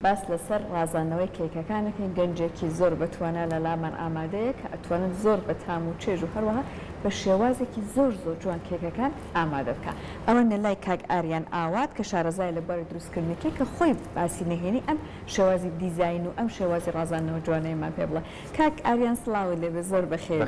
باس لەسەر ڕازانەوەی کێکەکانەکەین گەنجێکی زۆر بەتوانە لە لامان ئامادەیە کە ئەتوانن زۆر بە تام و چێژ و هەروەها بە شێوازێکی زۆر جوان کێکەکان ئامادە بکە. ئەوە لای کاک ئاریان ئاوات کە شارەزای لەبەر دروستکردنەکەی کە خۆی باسی نەهێنی ئەم شێوازی دیزاین و ئەم شێوازی ڕازانەوە جوانەیەمان پێ بڵێ. کاک ئاریان سڵاوی لێبێ زۆر بەخێر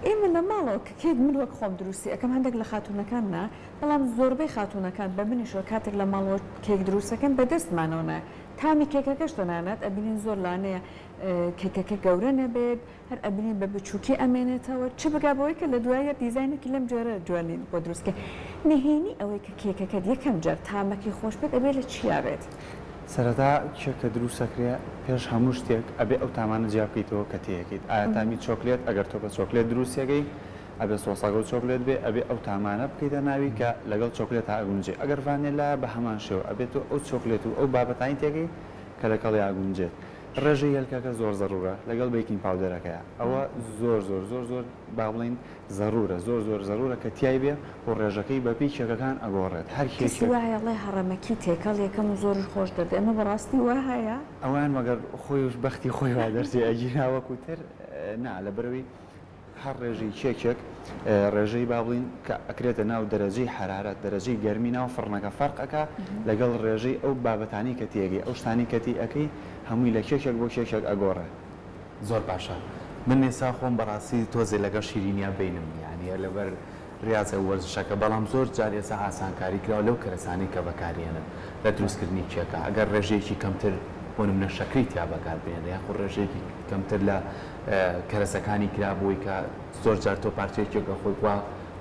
ئێمە لە ماڵەوە کە کێک من وەک خۆم دروستی ئەەکەم هەندێک لە خاتونەکان نا بەڵام زۆربەی خاتونەکان بە منیشەوە کاتێک لە ماڵەوە کێک دروستەکەن بەدەستمانەوە تامی کێکەکەش دەنانێت ئەبینین زۆر لانەیە کێکەکە گەورە نەبێت هەر ئەبینین بە بچووکی ئەمێنێتەوە چ بگابەوەی کە لە دوایە دیزاینێکی لەم جۆرە جوانین بۆ دروستکە نهێنی ئەوەی کە کێکەکەت یەکەم جار تامەکی خۆش بێت ئەبێ لە چیا بێت سەرەتا کێکە دروستەکرێ پێش هەموو شتێک ئەبێ ئەو تامانە جیا بکەیتەوە کە تەیەکەیت ئایا تامی چۆکلێت ئەگەر تۆ بە چۆکلێت دروستەکەی ئەبێ سۆساگە و چۆکلێت بێ ئەبێ ئەو تامانە بکەیتە ناوی کە لەگەڵ چۆکلێت تا ئەگونجێ ئەگەر ڤانێلا بە هەمان شێوە ئەبێت ئەو چۆکلێت و ئەو بابەتانی تێگەی کە لەگەڵی ئاگونجێت ڕێژەی هێلکەکە زۆر زەرورە لەگەڵ بیکینگ پاودەرەکەیە ئەوە زۆر با بڵین زەرورە زۆر زەرورە کە تیای بێ و ڕێژەکەی بە پێی کێکەکان ئەگۆڕێت هەر کێکی وایەڵێ هەڕەمەکی تێکەڵ یەکەم زۆر خۆش دەردێ ئەمە بەڕاستی وە هەیە ئەوان مەگەر خۆیش بەختی خۆی وا دەرچێ ئەگیراوەکوتر نا لە بەرەوەی هەر ڕێژەی کێکێک ڕێژەی با بڵین کە ئەکرێتە ناو دەرەجەی حرارەت دەرەجەی گەرمی ناو فڕنەکە فەرقەکە لەگەڵ ڕێژەی ئەو بابەتانی کە تێگەی ئەو شتانی کەتی ئەەکەی هەمووی لە کێکێک بۆ کێکێک ئەگۆڕێ زۆر باشە من ئێستا خۆم بەڕاستی تۆزێ لەگەڵ شیرینیا بینم یعنی لەبەر ریاضە وەرزشەکە بەڵام زۆر جار ئێستا ئاسانکاری کراوە لەو کەرەسانی کە بەکارێنن لە دروستکردنی کێکە ئەگەر ڕێژەیەکی کەمتر بۆ نمونە شەکری تیا بەکاربێنێ یاخۆ ڕێژەیەکی کەمتر لە کەرەسەکانی کرابووی کە زۆر جار تۆ پارچەیەکێکە خۆی وا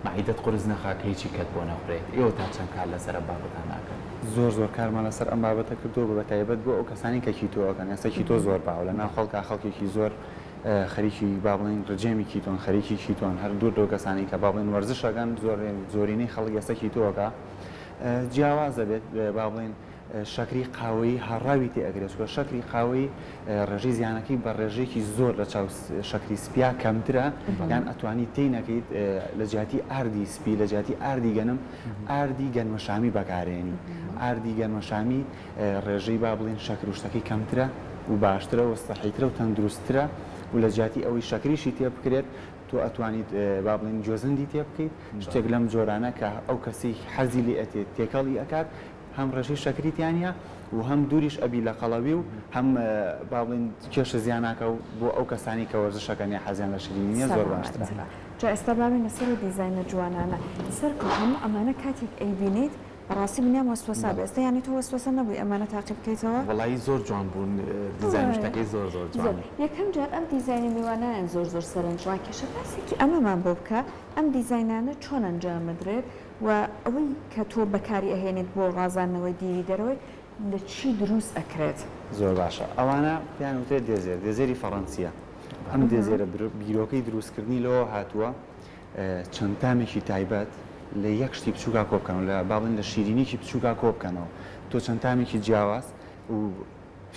مەعیدەت قورس نەخاکە هیچی کەت بۆ نەخورێت ئێوە تا چەند کار لەسەر بابەتان ناکەن زۆر کارمان لەسەر ئەم بابەتە کردووە بە تایبەت بۆ ئەو کەسانی کە کیتۆەکەن ئێستا کیتۆ زۆر باو لە ناو خەڵکا خەڵکێکی زۆر خەریکی با بڵین ڕجێمی کیتۆن خەریکی کیتۆن هەر دوور کەسانی کە با بڵین وەرزشەکان زۆرینەی خەڵک ئێستا کیتۆەکە جیاوازە بێت با بڵین شەکری قاوەیی هەڕاوی تێئەگرێت چکە شەکری قاوەیی ڕێژەی زیانەکەی بە ڕێژەیەکی زۆر لە چاو شەکری سپیا کەمترە یان ئەتوانی تێی نەکەیت لە جیاتی ئاردی سپی لە جیاتی ئاردی گەنم ئاردی گەنمەشامی بەکارێنی ئاردی گەنمەشامی ڕێژەی با بڵین شەکر وشتەکەی کەمترە و باشترە و سەحیترە و تەندروسترە و لە جیاتی ئەوەی شەکریشی تێ بکرێت تۆ ئەتوانیت با بڵین جۆزندی تێ بکەیت شتێک لەم جۆرانە کە ئەو کەسی حەزی لێ ئەتێت تێکەڵی ئەکات هەم ڕێژەی شەکریتیانە و هەم دووریش ئەبی لە قەڵەوی و هەم با بڵین کێشە زیاناکە و بۆ ئەو کەسانی کە وەرزشەکەنی حەزیان لە شیرینیە زۆر باشترە. جا ئێستا بابینە سەر دیزاینە جوانانە سەرکەوت هەموو ئەمانە کاتێک ئەیبینیت بەڕاستی منیان وەسوەسا بێ ئێستا یانی تۆ وەسوەسە نەبووی ئەمانە تاقی بکەیتەوە وەڵایی زۆر جوان بوون دیزاین شتەکەی زۆر جوان یەکەم جار ئەم دیزاینی میوانایان زۆر سەرنجڕان کێشە پاسێکی ئەمەمان بۆ بکە ئەم دیزاینانە چۆن ئەنجامدرێت و ئەوەی کە تۆ بەکاری ئەهێنێت بۆ ڕازانەوەی دیوی دەرەوەی لە چی دروست ئەکرێت زۆر باشە ئەوانە پیان وتێت دێزێری فەڕەنسیە ئەم دێزێرە بیرۆکەی دروستکردنی لەوە هاتووە چەند تامێکی تایبەت لە یەک شتی بچووکا کۆبکەن لە باڵین لە شیرینیکی بچووکا کۆبکەنەوە تۆ چەند تامێکی جیاواز و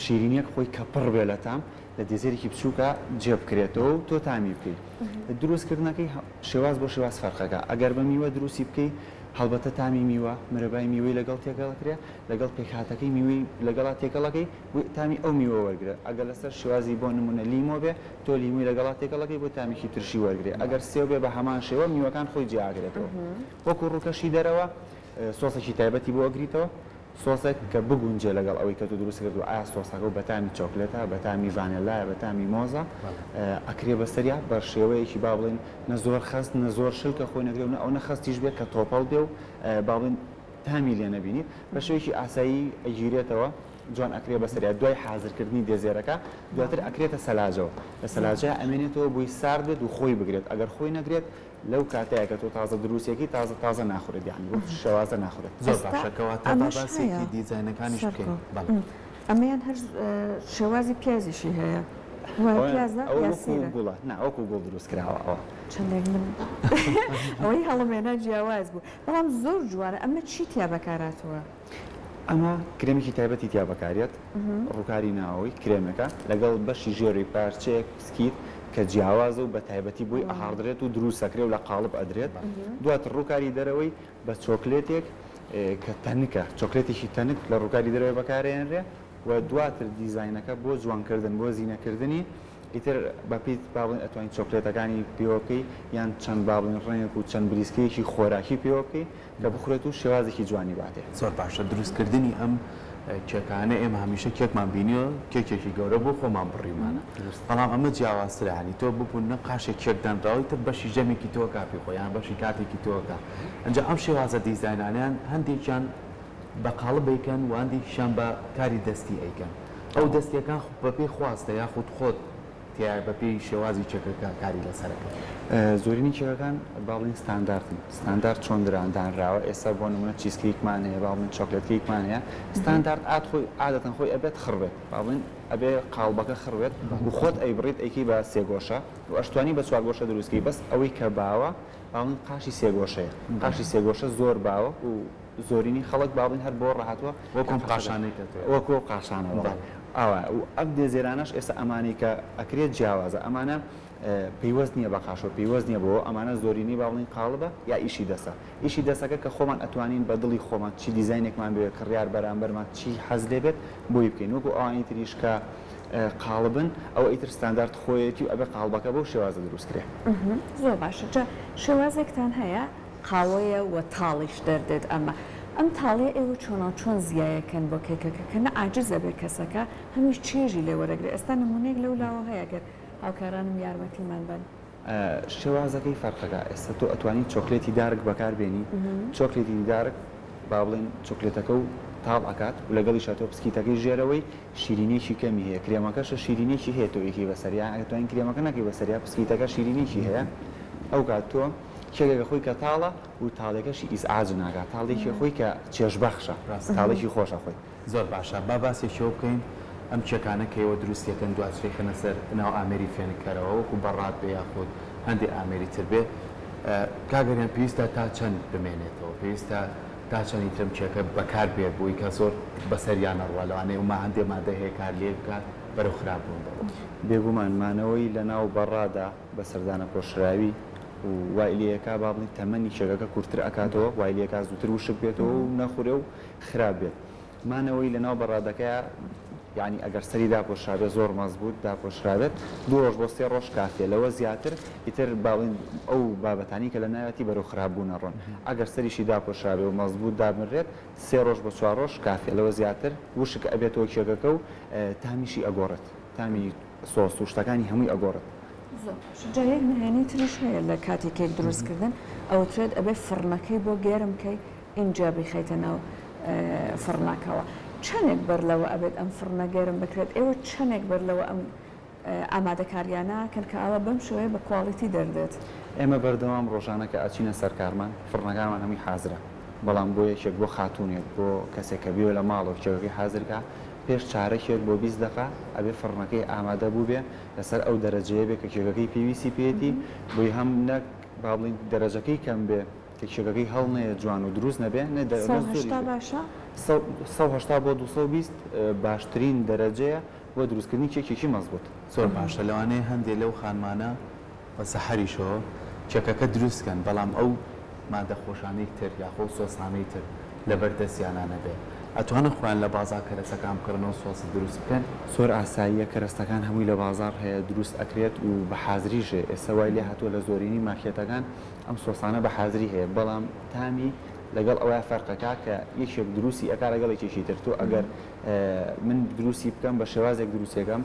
شیرینیەک خۆی کە پڕ بێ لە تام لە دێزێرێکی بچووکە جێ بکرێتەوە و تۆ تامی بکەیت دروستکردنەکەی شێواز بۆ شێواز فەرقەکە ئەگەر بە میوە دروستی بکەیت هەڵبەتە تامی میوە مرەبای میوەی لەگەڵ تێکەڵەکرێ لەگەڵ پێکهاتەکەی میوەی لەگەڵا تێکەڵەکەی تامی ئەو میوە وەرگرێت ئەگەر لەسەر شێوازی بۆ نمونە لیمۆ بێ تۆ لیموی لەگەڵا تێکەڵەکەی بۆ تامیکی ترشی وەرگێ ئەگەر سێو بێ بە هەمان شێوە میوەکان خۆی جیاگرێتەوە وەکو ڕووکەشی دەرەوە سۆسێکی تایبەتی بۆ ئەگریتەوە سۆسێک کە بگونجێ لەگەڵ ئەوەی کە تو دروست کردو ئایا سۆسەکە و بەتامی چۆکلێتە بەتامی ڤانێلایە بەتامی مۆزە ئەکرێ بەسەریا بە شێوەیەکی با بڵین نە زۆر خەست نە زۆر شل کە خۆی نەگرێت ئەو نەخەستیش بێت کە تۆپەڵ بێ و با بڵین تامی لێ نەبینیت بە شێوەیەکی ئاسایی ئەگیرێتەوە جوان ئەکرێ بەسەریا دوای حازرکردنی دێزێرەکە دواتر ئەکرێتە سەلاجەوە لە سەلاجە ئەمێنێتەوە بووی سارد بێت و خۆی بگرێت ئەگەر خۆی نەگرێت لەو کاتەیە کە تۆ تازە دروستێکی تازە ناخورێت یعنی بۆ شەوازە ناخورێت زۆر باشەکەەوە تا باسێکی دیزاینەکانیش بکەین ئەمەیان هەر شێوازی پیازیشی هەیە گوڵە ناوەکو گوڵ دروست کراوەەوە چندێک من ئەوەی هەڵمێنە جیاواز بوو بەڵام زۆر جوانە ئەمە چی تیا بەکاراتەوە ئەمە کرێمێکی تایبەتی تیا بەکارێت ڕووکاری ناوەوەی کرێمەکە لەگەڵ بەشی ژێری پارچەیەک بسکیت کە جیاوازە و بە تایبەتی بووی ئەهاردرێت و دروستەکرێ و لە قاڵب ئەدرێت دواتر ڕووکاری دەرەوەی بە چۆکلێتێک کە تەنکە چۆکلێتێکی تەنک لە ڕووکاری دەرەوە بەکارێنرێ و دواتر دیزینەکە بۆ جوانکردن بۆ زیینەکردنی ئیتر بەپیت باڵین ئەتوانین چۆکلێتەکانی پێوەکەی یان چەند باڵین ڕێنێک و چەند بریسکەیەکی خۆراکی پێوەکەی کە بخورێت و شێوازێکی جوانی باتێ زۆر باشە دروستکردنی ئەم کێکانە ئێمە هەمیشە کێکمان بینیەوە کێکێکی گەورە بۆ خۆمان بڕیمانە بەڵام ئەمە جیاوازترانی تۆ ببوون قاشێک کێکدانراوی تر بەشی ژەمێکی تۆ کاپی خۆیان بەشی کاتێکی تۆکە ئەنجا ئەم شێوازە دیزاینانیان هەندێکیان بە قاڵب بیکەن و هەندێکیشان بە کاری دەستی ئەیکەن ئەو دەستیەکان بەپێی خواستە یاخود خۆت تیا بەپێی شێوازی چێکەکە کاری لەسەرەکە زۆرینی کێکەکان باڵین ستانداردن ستاندارد چۆن دراندانراوە ئێستا بۆ نمونە چیزکێکمان هەیە باڵین چۆکلێتکێکمان هەیە ستاندارد خۆی عادەتەن خۆی ئەبێت خڕبێت باڵین ئەبێ قاڵبەکە خڕوێت و خۆت ئەیبڕیت ئەیکی بە سێگۆشە و ئەشتوانی بە چوارگۆشە دروستکەی بەس ئەوەی کە باوە باڵین قاشی سێگۆشەیە قاشی سێگۆشە زۆر باوە و زۆرینی خەڵک باڵین هەر بۆ ڕاهاتوە وەکم قاشانەی کە وەکو قاشانەوە ئاوا و ئەم دێزێرانش ئێستا ئەمانی کە ئەکرێت جیاوازە ئەمانە پێیوەست نییە بە قاشۆ پێیوەست نییە بۆ ئەمانە زۆرینی باڵین قاڵبە یا ئیشی دەسە ئیشی دەسەکە کە خۆمان ئەتوانین بە دڵی خۆمان چی دیزینێکمان بێ کڕیار بەرامبەرمان چی حەز لێ بێت بۆی بکەین وەکو ئەوانی تریش کە قاڵبن ئەو ئیتر ستاندارد خۆیەتی و ئەبێ قاڵبەکە بۆ شێوازە دروستکرێ زۆر باشە جا شێوازێکتان هەیە قاوەیە و تاڵیش دەردێت ئەمە ئەم تاڵێ ئێوە چۆن زیایەکەن بۆ کێکەکە کە نە عاجزە بێ کەسەکە هەمیش چێژی لێ وەرەگرێت ئێستا نمونەیەک لەو لاوە هەیە گەر هاوکارانم یارمەتیمان بن شێوازەکەی فەرقەکە ئێستا تۆ ئەتوانین چۆکلێتی دارک بەکاربێنی چۆکلێتی دارک با بڵێن چۆکلێتەکە و تاڵ ئەکات و لەگەڵی شاتۆ پسکیتەکەی ژێرەوەی شیرینێکی کەمی هەیە کرێمەکەشە شیرینێکی هەیە تۆیەکی بەسەریا ئەتوانین کرێمەکە نەکەی بەسەریا پسکیتەکە شیرینێکی هەیە ئەو کات تۆ کێکێکە خۆی کە تاڵە و تاڵێکەشی ئیسعاج ناگات تاڵێکی خۆی کە چێژبەخشە تاڵێکی خۆشە خۆی زۆر باشە با باسێکەوە بکەین ئەم چێکانە کەەوە دروستیەکەن دواترێکەنە سەر ناو ئامێری فێنکەرەوە وەکو بەڕات بێ یاخود هەندێک ئامێری تر بێ کاگەریان پێویستە تا چەند بمێنێتەوە پێویستە تا چەندی ترم چێکە بەکار بێت بۆی کە زۆر بەسەریان نەڕوالەوانێ و ما هەندێک مادە هەیە کار لێ بکات بەرەو خراپبوون بێگومانمانەوەی لە ناو بەڕادا بە سەردانە پۆشراوی و وایلەکە با بڵین تەمەنی شێگەکە کورتتر ئەکاتەوە وایلەکە زووتر وشک بێتەوە و نەخورێ و خراپ بێت مانەوەی لە ناو بەڕادەکەی یعنی ئەگەر سەری داپۆشرابێ زۆر مەزبوط داپۆشرابێت دو ڕۆژ بۆ سێ ڕۆژ کافێ لەوە زیاتر ئیتر باڵین ئەو بابەتانی کە لە ناوەتی بەرەو خراپبوونە ڕۆن ئەگەر سەریشی داپۆشرابێ و مەزبوط دابنرێت سێ ڕۆژ بە چوار ڕۆژ کافێ لەوە زیاتر وشک ئەبێتەوە کێگەکە و تامیشی ئەگۆڕێت تامی سۆس و شتەکانی هەمووی ئەگۆڕێت جایەک نهێنی تریش هەیە لە کاتی کێک دروستکردن ئەوترێت ئەبێ فڕنەکەی بۆ گێرمکەی اینجا بخەیتە ناو فڕناکەوە چەندێک بەر لەوە ئەبێت ئەم فڕنە گێرم بکرێت ئێوە چەندێک بەر لەوە ئەم ئامادەکاریانە کەن کە ئاوە بەم شوەیە بە کواڵیتی دەردێت ئێمە بەردەوام ڕۆژانە کە ئەچینە سەرکارمان فڕنەکانمان هەمووی حازرە بەڵام بۆ یەکێک بۆ خاتونێک بۆ کەسێک کە بیوە لە ماڵەوە کێوەکەی حازرکە پێش چارەکێک بۆ 20 دقه ئەبێ فڕنەکەی ئامادە بوو بێ لەسەر ئەو دەرەجەیە بێ کە کێکەکەی پێویستی پێێتی بۆی هەم نەک با بڵین دەرەجەکەی کەم بێ کە کێکەکەی هەڵ نەیە جوان و دروست نەبێ باشە 180 بۆ 220 باشترین دەرەجەیە بۆ دروستکردنی کێکێکی مەزبوط زۆر باشە لەوانەیە هەندێک لەو خانمانە بە سەحەریشەوە کێکەکە دروستکەن بەڵام ئەو مادە خۆشانەی تر یاخۆ سۆسانەی تر لەبەر دەستیانانە بێ ئەتوانە خۆیان لە بازار کەرەسەکان بکردنەوە سۆسی دروست بکەن زۆر ئاساییە کەرەستەکان هەمووی لە بازار هەیە دروست ئەکرێت و بە حازریژێ ئێستا وای لێ هاتووە لە زۆرینی مارکێتەکان ئەم سۆسانە بە حازری هەیە بەڵام تامی لەگەڵ ئەوە فەرقەکە کە یەکێک دروستی ئەکا لەگەڵ یەکێکی تر تۆ ئەگەر من دروستی بکەم بە شێوازێک دروستێکم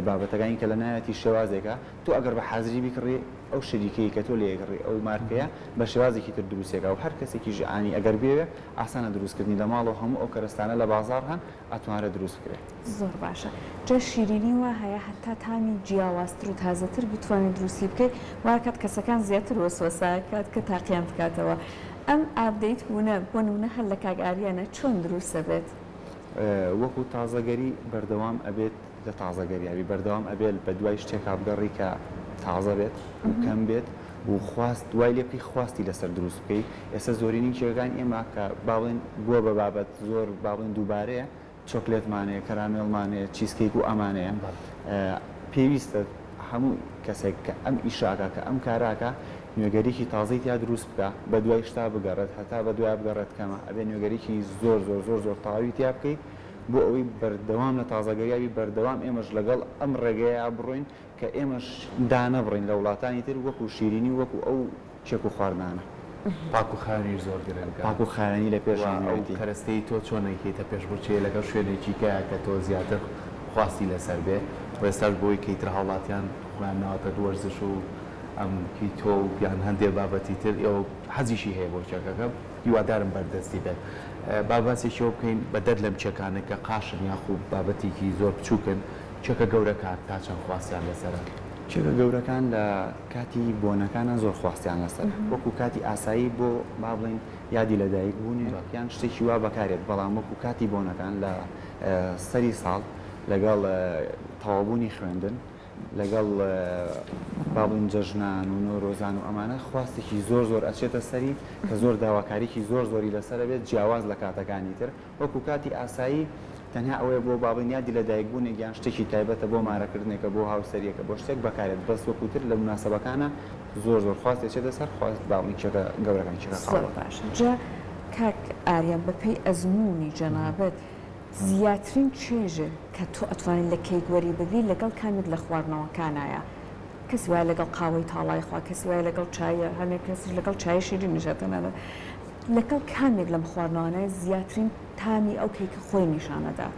بابەتەکانی کە لە نایەتی شێوازێکە تۆ ئەگەر بە حازری بکڕێ ئەو شەریکەی کە تۆ لێگەڕێ ئەو مارکەیە بە شێوازێکی تر دروستێکە و هەر کەسێکی ژعانی ئەگەر بێوێ ئاسانە دروستکردنی لە ماڵ و هەموو ئەو کەرەستانە لە بازار هەن ئەتوانرێت دروست بکرێت زۆر باشە جا شیرینی وا هەیە هەتا تامی جیاوازتر و تازەتر بتوانێت دروستی بکەیت واکات کەسەکان زیاتر وەسوەساکات کە تاقییان بکاتەوە ئەم ئابدەیت بوونە بۆ نمونە هەر لە کاگاریانە چۆن دروستە بێت وەکو تازەگەری بەردەوام ئەبێت لە تازەگەریاوی بەردەوام ئەبێت بە دوای شتێک کابگەڕی کە تازە بێت و کەم بێت و خواست دوای لێپی خواستی لەسەر دروست بکەیت ئێستا زۆرینی کێگان ئێمە کە باڵێن بووە بە بابەت زۆر باڵێن دووبارەیە چۆکلێتمانەیە کەرامێڵمانەیە چیزکێک و ئەمانەیە پێویستە هەموو کەسێک کە ئەم ئیشاکە کە ئەم کاراکە نوێگەریکی تازەی تیا دروست بکە بە دوای شتا بگەڕێت هەتا بە دوای بگەڕێت کەمە ئەبێ نوێگەریکی زۆر زۆر زۆر زۆر تاوی تیا بکەیت بۆ ئەوەی بەردەوام لە تازەگەریاوی بەردەوام ئێمەش لەگەڵ ئەم ڕێگەیە بڕۆین کە ئێمەش دانەبڕین لە وڵاتانی تر وەکو شیرینی وەکو ئەو چێک و خواردانە پاک و خاوێنیش زۆر گرنگە پاک و خاوێنی لە پێش ئەو کەرەستەی تۆ چۆنێکیتە پێشبڕچێ لەگەڵ شوێنێکی کەیە کە تۆ زیاتر خواستی لەسەر بێ و ئێستاش بۆی کەیتر هاوڵاتیان خوێندنەوەتە دووەرزش و ئەمکی تۆ و بیان هەندێک بابەتی تر ئێوە حەزیشی هەیە بۆ چەکەکە هیوادارم بەردەستی بێت باباسێکیەوە بکەین بەدەر لەم چێکانە کە قاشن یاخوب بابەتێکی زۆر بچووکن چێکە گەورەکان تا چەند خواستیان لەسەرە چێکە گەورەکان لە کاتی بۆنەکانە زۆر خواستیان لەسەر وەکو کاتی ئاسایی بۆ با بڵین یادی لەدایک بوونی یان شتێکی وا بەکارێت بەڵام وەکو کاتی بۆنەکان لە سەری ساڵ لەگەڵ تەواوبوونی خوێندن لەگەڵ باڵین جەژنان و نۆرۆزان و ئەمانە خواستێکی زۆر زۆر ئەچێتە سەری کە زۆر داواکاریکی زۆر زۆری لەسەر بێت جیاواز لە کاتەکانی تر وەکو کاتی ئاسایی تەنها ئەوەیە بۆ باڵین یادی لەدایکبوونێک یان شتێکی تایبەتە بۆ مارەکردنێکە بۆ هاوسەریەکە بۆ شتێک بەکارێت بەس وەکوتر لە مناسەبەکانە زۆر زۆر خواستێک چێتە سەر خواست باڵین چێکە گەورەکان چێکە زۆر باش جا کاک ئاریان بەپێی ئەزمموی جەنابەت زیاترین چێژە کە تۆ ئەتوانین لە کەیگوەری ببی لەگەڵ کامێک لە خواردنەوەکانایە کەسی وایە لەگەڵ قاوەی تاڵای خوا کەسی وایە لەگەڵ چایە هەنێک کەسیش لەگەڵ چای شیرین نژێتەنەدە لەگەڵ کامێک لەم خواردنەوەانەیە زیاترین تامی ئەو کەیکە خۆی نیشانەدا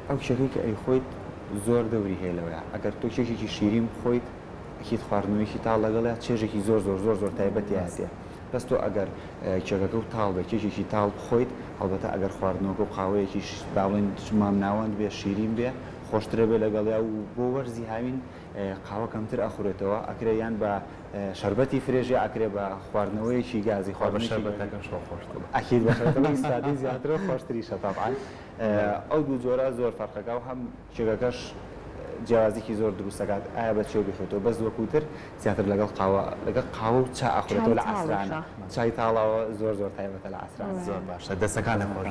ئەو شەکەی کە ئەی خۆیت زۆر دەوری هەیە لەوەیە ئەگەر تۆ کێشێکی شیرین بخۆیت ئەکیت خواردنەوەیکی تاڵ لەگەڵە چێژێکی زۆر زۆر زۆر زۆر تایبەتی هەیە بەس تۆ ئەگەر کێکەکە و تاڵ بە کێشێکی تاڵ بخۆیت هەڵبەتە ئەگەر خواردنەوەکە و قاوەیەکی باڵێن مام ناوەند بێ شیرین بێ خۆشترە بێ لەگەڵیا و بۆ وەرزی هاوین قاوە کەمتر ئەخورێتەوە ئەکرێ یان بە شەربەتی فرێژی ئەکرێ بە خواردنەوەیەکی گازی خواردن شەربەتەکەم خۆشتر ئەکید بەشەکەی سادی زیاترە خۆشتریشە تەبعاً ئەو دوو جۆرە زۆر فەرقەکە و هەم کێکەکەش جیازێکی زۆر دروستەکات ئایا بە چێو بخێتەوە بەس وەکوتر زیاتر لەگەڵ قاوە و چا ئەخورێتەوە لە عەسرانە چای تاڵاوە زۆر زۆر تایبەتە لە عەسران زۆر باشە دەستەکانە خۆش